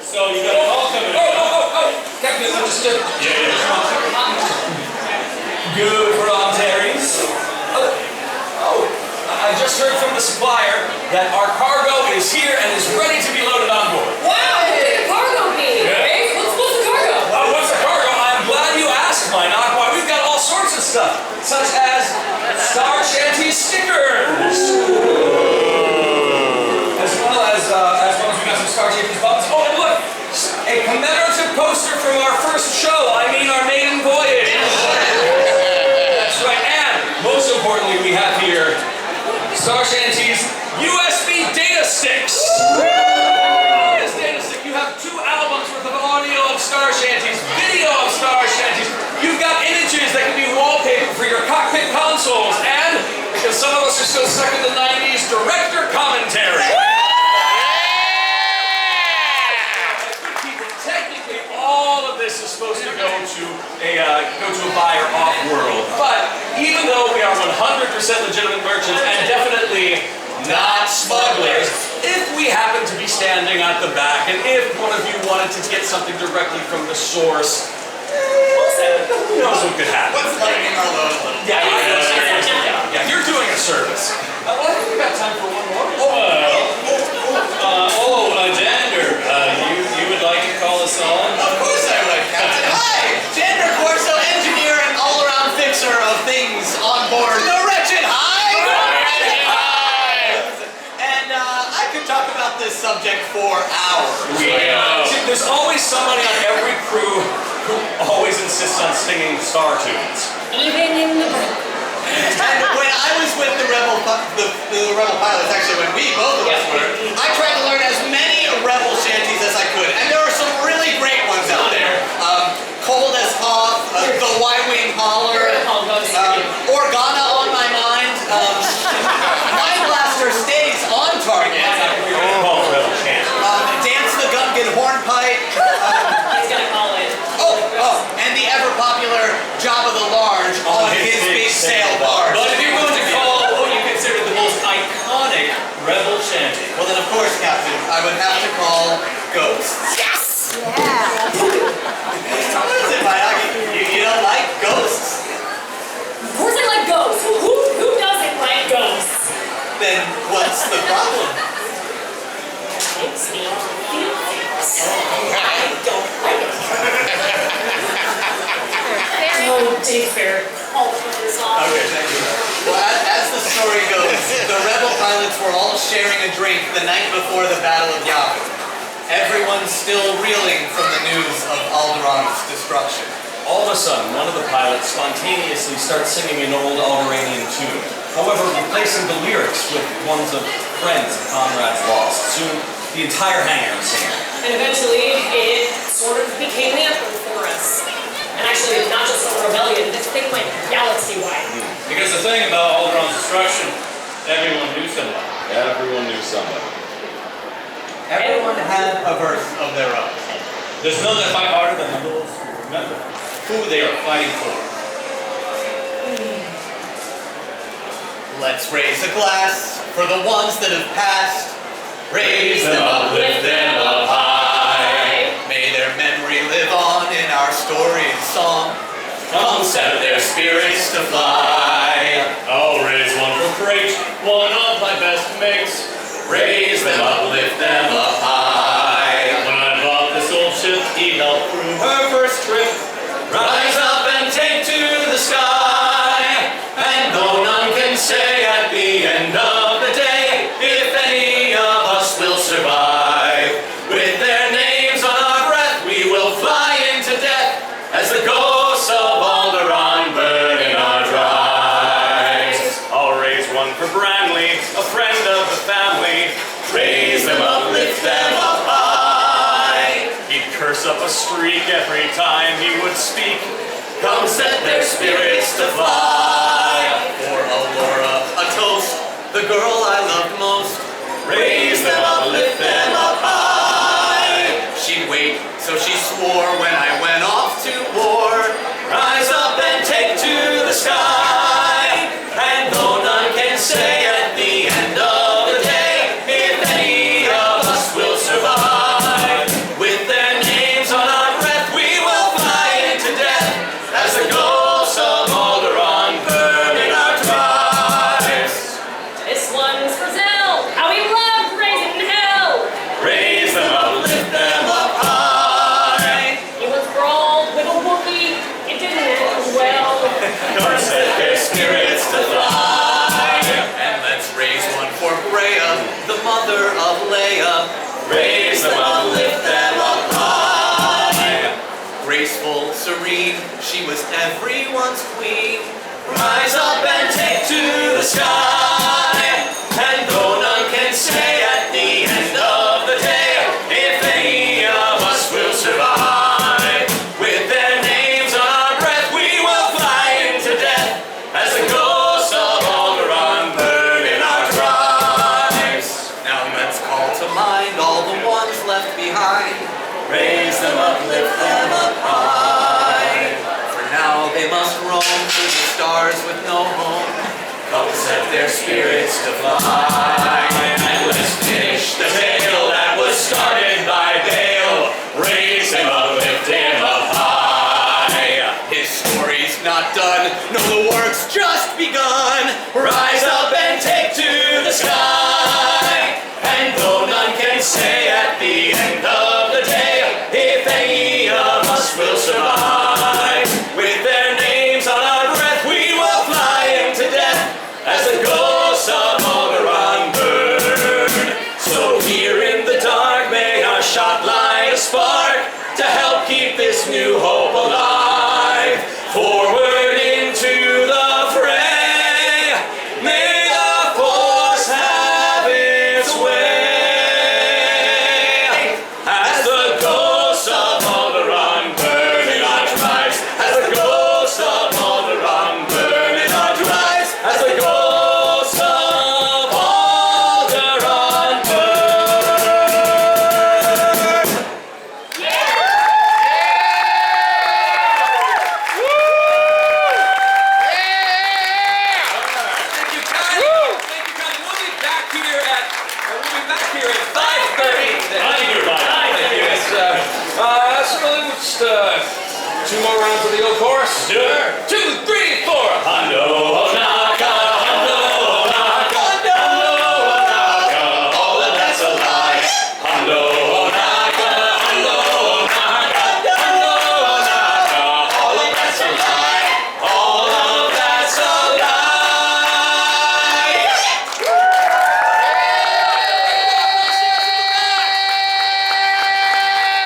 So you got a call coming in. Captain, understood. Yeah. Good for Ontaries. I just heard from the supplier that our cargo is here and is ready to be loaded on board. Wow, what could the cargo be? Yeah. Hey, what's the cargo? What's the cargo? I'm glad you asked, Minot. Why, we've got all sorts of stuff, such as Star Shanties stickers. As well as we got some Star Shanties buttons. Oh, and look, a commemorative poster from our first show. I mean, our maiden voyage. That's right. And most importantly, we have here Star Shanties USB data sticks. This data stick, you have 2 albums worth of audio of Star Shanties, video of Star Shanties. You've got images that can be wallpaper for your cockpit consoles, and because some of us are still stuck in the 90s, director commentary. Technically, all of this is supposed to go to a buyer off-world, but even though we are 100% legitimate merchants and definitely not smugglers, if we happen to be standing at the back and if one of you wanted to get something directly from the source, who knows what could happen? What's lightning our load a little? Yeah, you're doing a service. Well, I think we got time for one more. Jander, you would like to call us on? Of course I would, Captain. Hi! Jander Corso, engineer and all-around fixer of things on board the Wretched Hive! And I could talk about this subject for hours. There's always somebody on every crew who always insists on singing star tunes. Even in the book. And when I was with the Rebel pilots, actually when we both of us were, I tried to learn as many Rebel shanties as I could. And there are some really great ones out there. Cold as Hoth, the Y-Wing Holler, Organa on my mind, Mind Blaster stays on target, Dance the Gungan Hornpipe, He's gonna call it. and the ever-popular Jabba the Large on his big sail barge. But if you're going to call what you consider the most iconic Rebel shanty, Well then, of course, Captain, I would have to call Ghosts. Yes! Yeah. What is it, Mayagi? You don't like Ghosts? Of course I like ghosts. Who doesn't like ghosts? Then what's the problem? It's the feelings. I don't like it. Oh, dig Faire. All this off. Okay, thank you. Well, as the story goes, the Rebel pilots were all sharing a drink the night before the Battle of Yavin. Everyone's still reeling from the news of Alderaan's destruction. All of a sudden, one of the pilots spontaneously starts singing an old Alderanian tune. However, replacing the lyrics with ones of friends and comrades lost. Soon, the entire hangar is singing. And eventually, it sort of became the anthem for us. And actually, it's not just a rebellion, this thing went galaxy-wide. because the thing about Alderaan's destruction, everyone knew somebody. Everyone knew somebody. Everyone had a verse of their own. There's none that fight harder than those who remember who they are fighting for. Let's raise a glass for the ones that have passed. Raise them up, lift them up high. May their memory live on in our story and song. Come set their spirits to fly. I'll raise one for freight, one of my best mates. Raise them up, lift them up high. When I bought this old ship, he helped through her first trip. Rise up and take to the sky. And though none can say at the end of the day if any of us will survive, with their names on our breath we will fly into death as the ghosts of Alderaan burn in our drives. I'll raise one for Branley, a friend of the family. Raise them up, lift them up high. He'd curse up a streak every time he would speak. Come set their spirits to fly. For Aurora, a toast, the girl I loved most. Raise them up, lift them up high. She'd wait, so she swore when I went off to war. Rise up and take to the sky. And though none can say at the end of the day if any of us will survive, with way up. Raise them up, lift them up high. Graceful, serene, she was everyone's queen. Rise up and take to the sky. And though none can say at the end of the day if any of us will survive, with their names on our breath we will fly into death as the ghosts of Alderaan burn in our tribes. Now let's call to mind all the ones left behind. Raise them up, lift them up high. For now they must roam through the stars with no home. Come set their spirits to fly. And let's finish the tale that was started by Bale. Raise him up, lift him up high. His story's not done, no, the work's just begun. Rise up and take to the sky. And though none can say at the end of the day if any of us will survive, with their names on our breath we will fly into death as the ghosts of Alderaan burn. So here in the dark may our shot light a spark to help keep this new hope alive. Forward into the fray, may the force have its way. As the ghosts of Alderaan burn in our tribes, as the ghosts of Alderaan burn in our tribes, as the ghosts of Alderaan burn. Thank you, Connie. Thank you, Connie. We'll be back here at 5:30. Thank you, Bob. Thank you. So really just 2 more rounds of the old course. Sure. 2, 3,